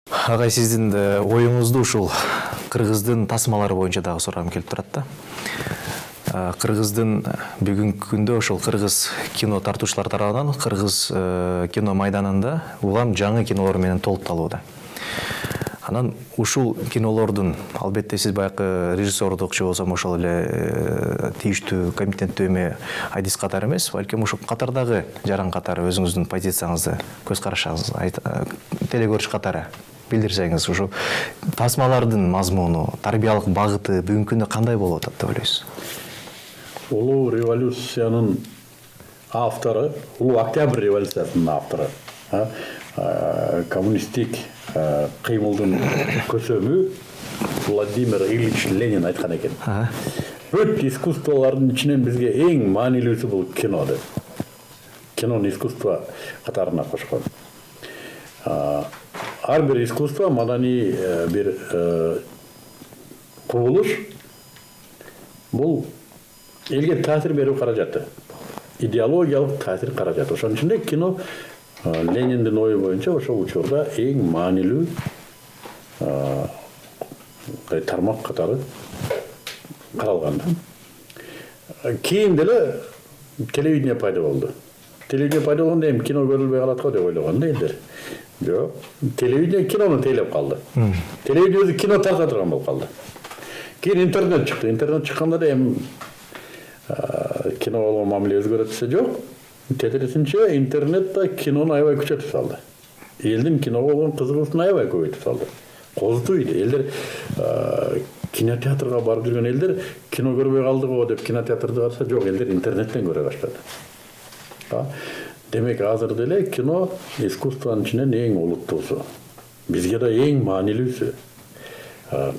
Агай, сиздин оюңузду ушул кыргыздын тасмалары боюнча дагы сурагым келип турат да. Кыргыздын бүгүнкү күндө ошол кыргыз кино тартуучулар тарабынан кыргыз кино майданында улам жаңы кинолор менен толукталууда. Анан ушул кинолордун, албетте сиз баягы режиссердук же болсо ошол эле тийиштүү комитеттүү эме айдис катары эмес, балким ушул катардагы жаран катары өзүңүздүн позицияңызды, көз карашыңызды телегөрүш катары билдирсеңиз, ушу тасмалардын мазмуну, тарбиялык багыты бүгүнкү күндө кандай болуп атат деп ойлойсуз? Улуу революциянын автору, улуу октябрь революциясынын автору, коммунисттик кыймылдын көсөмү Владимир Ильич Ленин айткан экен. Бүт искусстволордун ичинен бизге эң маанилүүсү бул кино деп. Кинону искусство катарына кошкон. Ар бир искусство маданий бир кубулуш бул элге таасир берүү каражаты, идеологиялык таасир каражаты. Ошонун ичинде кино Лениндин ою боюнча ошол учурда эң маанилүү тармак катары каралган. Кийин деле телевидение пайда болду. Телевидение пайда болгондо эми кино көрүлбөй калат го деп ойлогон да элдер. Жок, телевидение кинону тейлеп калды. Телевидение өзү кино тарта турган болуп калды. Кийин интернет чыкты. Интернет чыкканда да эми кино болгон мамиле өзгөрө десе жок. Тетирисинче интернет да кинону аябай күчөтүп салды. Элдин киного болгон кызыгуусун аябай көбөйтүп салды. Козутуйду. Элдер кинотеатрга барып жүргөн элдер кино көрбөй калды го деп кинотеатрды барса жок, элдер интернеттен көрө баштады. Демек азыр деле кино искусствонун ичинен эң олуттуусу. Бизге да эң маанилүүсү.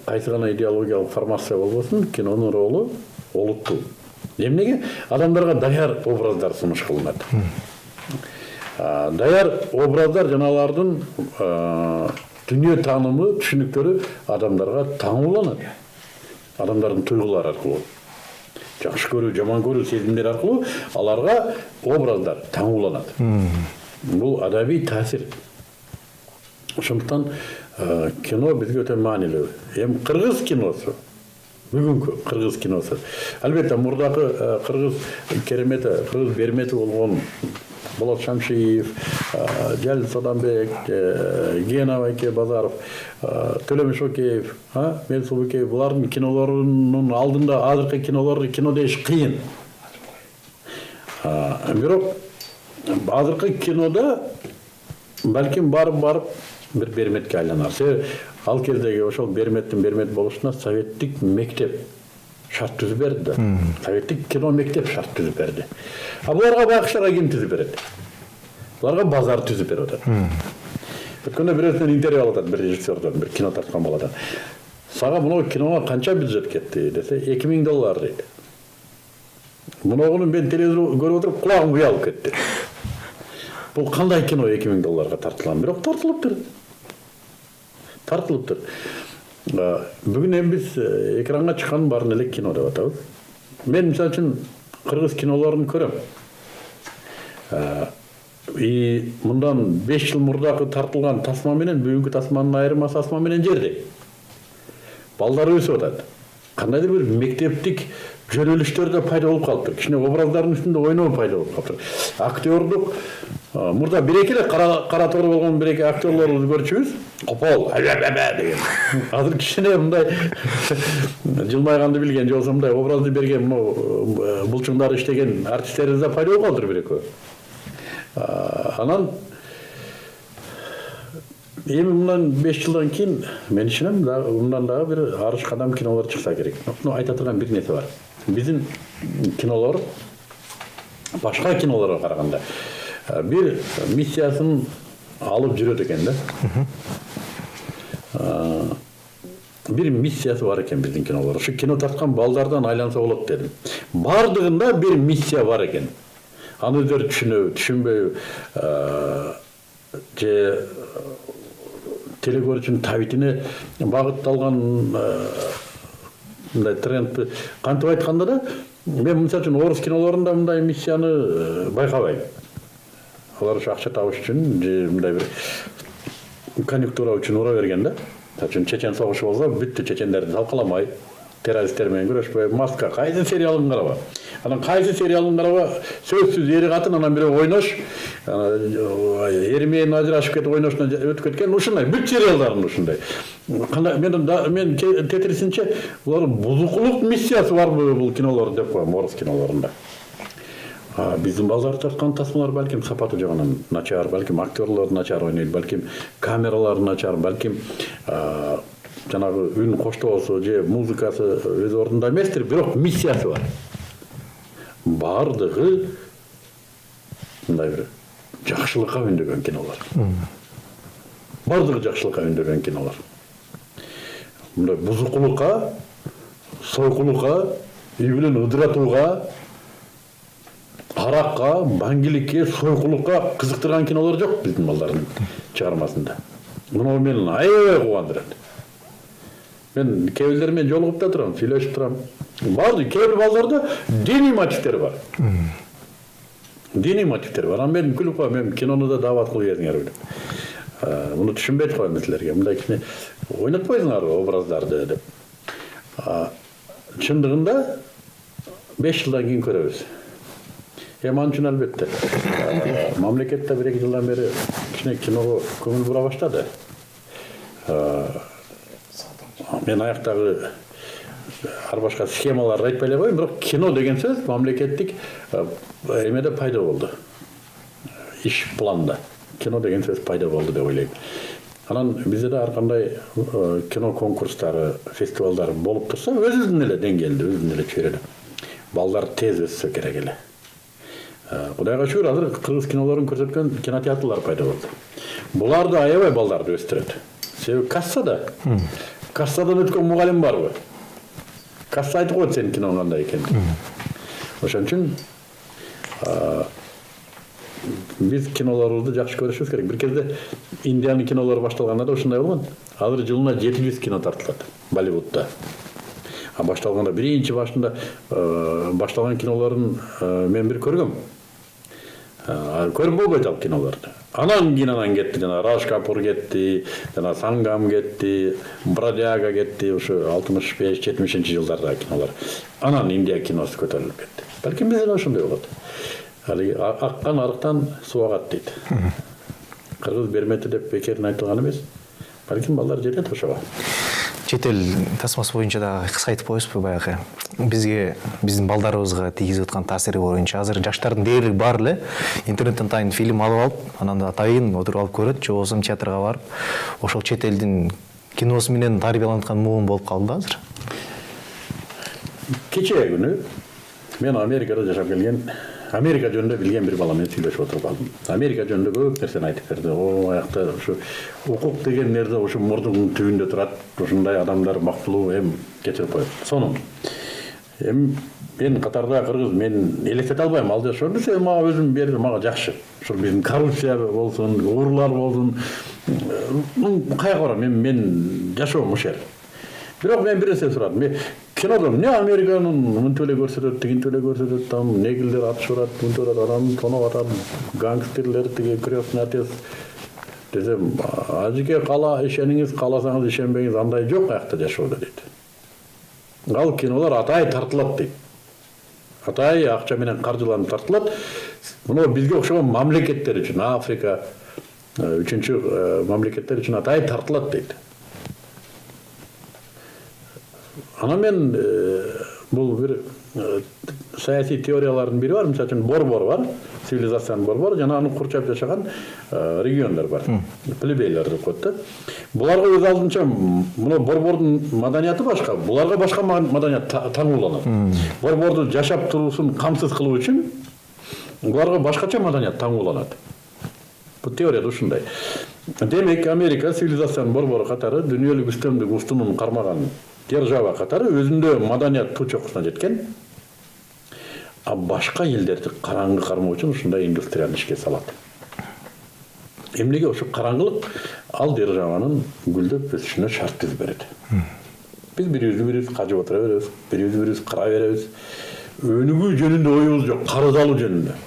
Кайсы гана идеологиялык формация болбосун, кинонун ролу олуттуу. Эмнеге? Адамдарга даяр образдар сунуш кылынат. Даяр образдар жаналардын дүнүйө таанымы, түшүнүктөрү адамдарга таңууланат. Адамдардын туйгулары аркылуу. Жакшы көрүү, жаман көрүү сезимдери аркылуу аларга образдар таңууланат. Бул адабий таасир. Ошондуктан кино бизге өтө маанилүү. Эми кыргыз киносу, бүгүнкү кыргыз киносу. Албетте мурдакы кыргыз керемети, кыргыз бермети болгон Болот Шамшиев, Жалил Содамбек, Гена Байке Базаров, Төлөмүш Океев, Менсуб Океев, булардын кинолорунун алдында азыркы кинолорду кино деш кыйын. Бирок азыркы кинода балким барып бир берметке айланар. Ал кездеги ошол берметтин бермет болушуна советтик мектеп шарт түзүп берди да. Советтик кино мектеп шарт түзүп берди. Буларга байкыштарга ким түзүп берет? Буларга базар түзүп берип атат. Өткөндө бирөөсүнөн интервью алып атат бир режиссерден, бир кино тарткан баладан. Сага мына киного канча бюджет кетти десе, $2000 дейт. Мунуну мен телевизор көрүп отуруп кулагым уялып кетти. Бул кандай кино $2000 тартылган? Бирок тартылыптыр. Тартылыптыр. Бүгүн эми биз экранга чыккан баарын эле кино деп атабыз. Мен мисалы үчүн кыргыз кинолорун көрөм. Мындан 5 жыл мурдакы тартылган тасма менен бүгүнкү тасманын айырмасы асма менен жердей. Балдар өсүп атат. Кандайдыр бир мектептик жөнөлүштөр да пайда болуп калыптыр. Кичине образдардын үстүндө ойноо пайда болуп калыптыр. Актёрдук мурда бир-эки эле кара тор болгон бир-эки актёрлорубуз көрчүбүз. Копол, деген. Азыр кичине мындай жылмайганды билген, же болбосо мындай образды берген, булчуңдары иштеген артисттерибиз да пайда болуп калдыр бир-экөө. Анан эми мындан 5 жылдан кийин мен ишенем, мындан дагы бир арыш кадам кинолор чыкса керек. Айта турган бир нерсе бар. Биздин кинолор башка кинолорго караганда бир миссиясын алып жүрөт экен да. Бир миссиясы бар экен биздин кинолор. Ушу кино тарткан балдардан айланса болот дедим. Бардыгында бир миссия бар экен. Аны өздөрү түшүнөбү, түшүнбөйбү, же телекөрүүчүнүн табитине багытталган мындай тренд. Кантип айтканда да, мен мисалы үчүн орус кинолорунда мындай миссияны байкабайм. Алар ушу акча табыш үчүн же мындай бир конъюнктура үчүн ура берген да. Үчүн чечен согушу болсо бүттү, чечендерди талкаламай, террористтер менен күрөшпөй, маска кайсы сериалын караба. Анан кайсы сериалын караба, сөзсүз эри катын, анан бирөө ойнош, ери менен ажырашып кетип ойношуна өтүп кеткен, ушундай бүт сериалдарын ушундай. Мен тетрисинче булар бузукулук миссиясы барбы бул кинолор деп коем, орус кинолорунда. Биздин балдар тарткан тасмалар балким сапаты жагынан начар, балким актерлор начар ойнойт, балким камералар начар, балким жанагы үн коштоосу же музыкасы өз ордунда эместир, бирок миссиясы бар. Бардыгы мындай бир жакшылыкка үндөгөн кинолор. Бардыгы жакшылыкка үндөгөн кинолор. Мындай бузукулукка, сойкулукка, үй менен ыдыратууга, аракка, баңгиликке, сойкулукка кызыктырган кинолор жок биздин балдардын чыгармасында. Муну мени аябай кубандырат. Мен кээ менен жолугуп да турам, сүйлөшүп турам. Барды кээ бир балдарда диний мотивтер бар. Диний мотивтер бар. Анан мен күлүп коем, мен кинону да даават кылып бериңер деп. Муну түшүнбөй коем силерге. Мындай кичине ойнотпойсуңар образдарды деп. Чындыгында 5 жылдан кийин көрөбүз. Анын үчүн албетте. Мамлекетте 1-2 жылдан бери кичине киного көңүл бура баштады. Мен аяктагы ар башка схемаларды айтпай эле коеюн, бирок кино деген сөз мамлекеттик эмеде пайда болду. Иш планда. Кино деген сөз пайда болду деп ойлойм. Анан бизде да ар кандай кино конкурстары, фестивалдары болуп турса, өзүнүн эле деңгээлде, өзүнүн эле чөйрөдө. Балдар тез өссө керек эле. Кудайга шүгүр, азыр кыргыз кинолорун көрсөткөн кинотеатрлар пайда болду. Буларды аябай балдарды өстүрөт. Себеби кассадан өткөн мугалим барбы? Касса айтып коет сенин киноң кандай экенин. Ошон үчүн биз кинолорубузду жакшы көрүшүбүз керек. Бир кезде Индиянын кинолору башталганда да ушундай болгон. Азыр жылына 700 кино тартылат Болливудда. Башталганда биринчи башында башталган кинолорун мен бир көргөм. Көрүп болбойт ал кинолорду. Анан кетти, жана Раш Капур кетти, жана Сангам кетти, Бродяга кетти, ушу 65-70 жылдардагы кинолор. Анан Индия киносу көтөрүлүп кетти. Балким бизде ошондой болот. Алиги аккан арыктан суу агат дейт. Кыргыз бермети деп бекерин айтылган эмес. Балким балдар жетет ошого. Чет эл тасмасы боюнча да кыска айтып коесузбу баягы бизге, биздин балдарыбызга тийгизип аткан таасири боюнча азыр жаштардын дээрлиги бар эле интернеттен атайын фильм алып алып, анан атайын отуруп алып көрөт, же болбосо театрга барып, ошол чет элдин киносу менен тарбияланткан муун болуп калды азыр. Кече күнү мен Америкада жашап келген, Америка жөнүндө билген бир бала менен сүйлөшүп отуруп калдым. Америка жөнүндө көп нерсени айтып берди. Аякта ушу укук деген нерсе ушу мурдуңдун түбүндө турат. Ушундай адамдар мактылуу кетирип коет. Сонун. Мен катарда кыргыз мен элестете албайм. Ал жашоодо себеби мага өзүм берди, мага жакшы. Ушул биздин коррупция болсун, урлар болсун. Каяка барам? Мен жашоом ушер. Бирок мен бир нерсе сурадым. Мен кинодон не Американын мынтип эле көрсөтөт, тигинтип эле көрсөтөт, там негрлер атышып атат, мынтип атат, анан тоноп атат, гангстерлер тиги крестный отец десем, ажыке кала ишениңиз, кааласаңыз ишенбеңиз, андай жок аякта жашоодо дейт. Ал кинолор атай тартылат дейт. Атай акча менен каржыланып тартылат. Мына бизге окшогон мамлекеттер үчүн, Африка, үчүнчү мамлекеттер үчүн атай тартылат дейт. Ана мен бул бир саясий теориялардын бири бар, мисалы үчүн борбор бар, цивилизациянын борбору, жана аны курчап жашаган региондор бар. Плебейлер деп коет да. Буларга өз алдынча мына борбордун маданияты башка, буларга башка маданият таңууланат. Борборду жашап туруусун камсыз кылуу үчүн буларга башкача маданият таңууланат. Бул теория ушундай. Демек, Америка цивилизациянын борбору катары дүйнөлүк үстөмдүк устунун кармаган держава катары өзүндө маданият туу чокусуна жеткен. А башка элдерди караңгы кармоо үчүн ушундай индустрияны ишке салат. Эмнеге ошо караңгылык ал державанын гүлдөп өсүшүнө шарт түзүп берет. Биз бирибизди кажып отура беребиз, бирибизди кара беребиз. Өнүгүү жөнүндө оюбуз жок, карыз алуу жөнүндө.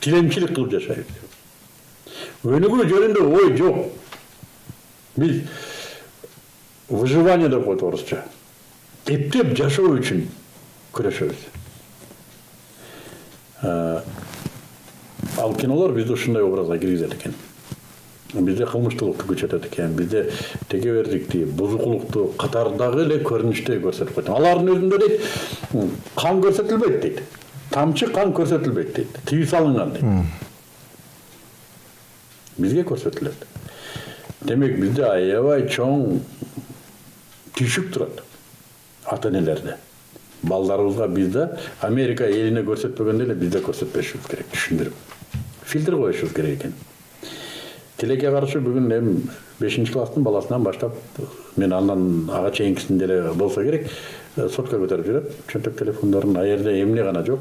Тилемчилик кылып жашайбыз. өнүгүү жөнүндө ой жок. Биз выживание деп коет орусча. Эптеп жашоо үчүн күрөшөбүз. Ал кинолор бизди ушундай образга киргизет экен. Бизде кылмыштуулукту күчөтөт экен, бизде тегебердикти, бузукулукту катардагы эле көрүнүштө көрсөтүп койт. Алардын өзүндө дейт, кан көрсөтүлбөйт дейт. Тамчы кан көрсөтүлбөйт дейт. Тыюу салынган дейт. Бизге көрсөтүлөт. Демек бизде аябай чоң түйшүк турат ата-энелерде. Балдарыбызга бизде Америка элине көрсөтпөгөндө эле бизде көрсөтпөшүбүз керек, түшүндүрүп. Фильтр коюшубуз керек экен. Тилекке каршы бүгүн эми 5-класстын баласынан баштап, мен андан ага чейинкисинде эле болсо керек, сотка көтөрүп жүрөт. Чөнтөк телефондорун аерде эмне гана жок.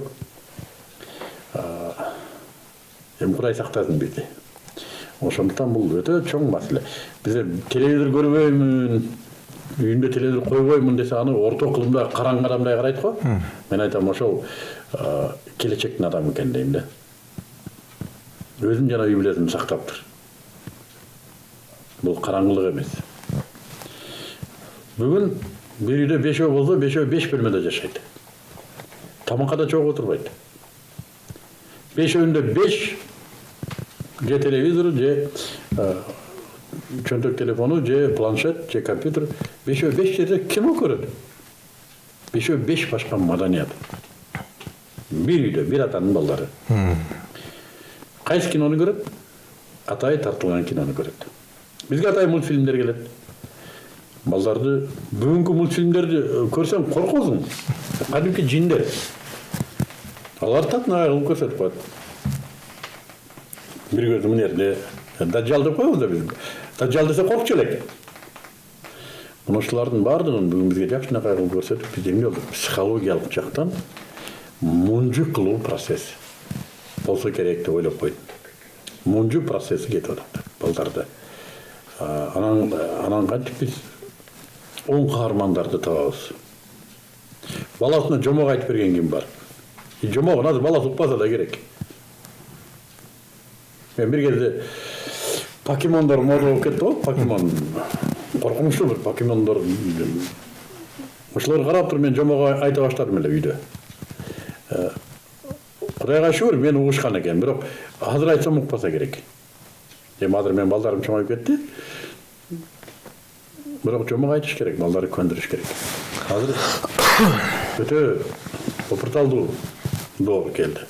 Эми Кудай сактасын бизди. Ошондуктан бул өтө чоң маселе. Бизде телевизор көрбөймүн, үйүндө телевизор койбоймун десе, аны орто кылымда караң адамдай карайт го. Мен айтам, ошол келечектин адамы экен дейм да. Өзүн жана үй бүлөсүн сактаптыр. Бул караңгылык эмес. Бүгүн бир үйдө 5 болсо, 5 бөлмөдө жашайт. Тамакка да чогуу отурбайт. 5-өндө 5 же телевизор, же чөнтөк телефону, же планшет, же компьютер, 5 жерде кино көрөт. 5 башка маданият. Бир үйдө бир атанын балдары. Кайсы кинону көрөт? Атайы тартылган кинону көрөт. Бизге атайы мультфильмдер келет. Балдарды бүгүнкү мультфильмдерди көрсөң коркосуң. Кадимки жиндер. Алар татнагай кылып көрсөтүп коет. Бир көзү мынерде Дажжал деп коебуз да биз. Дажжал десе коркчу элек. Мына ушулардын баардыгын бүгүн бизге жакшынакай кылып көрсөтүп, биз эмне болдук? Психологиялык жактан мунжу кылуу процесс болсо керек деп ойлоп койдум. Мунжу процесси кетип атат балдарда. Анан кантип биз оң каармандарды табабыз. Баласына жомок айтып берген ким бар? Жомогун азыр баласы укпаса да керек. Мен бир кезде покемондор мода болуп кетти го, покемон. Коркунучтуу бир покемондор. Ошолорду карап туруп мен жомок айта баштадым эле үйдө. Кудайга шүгүр, мен угушкан экен, бирок азыр айтсам укпаса керек. Эми азыр мен балдарым чоңоюп кетти. Бирок жомок айтыш керек, балдарды көндүрүш керек. Азыр өтө опурталдуу доор келди.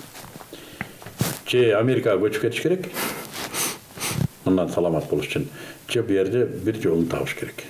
Же Америкага көчүп кетиш керек. Мындан саламат болуш үчүн. Же бу жерде бир жолун табыш керек.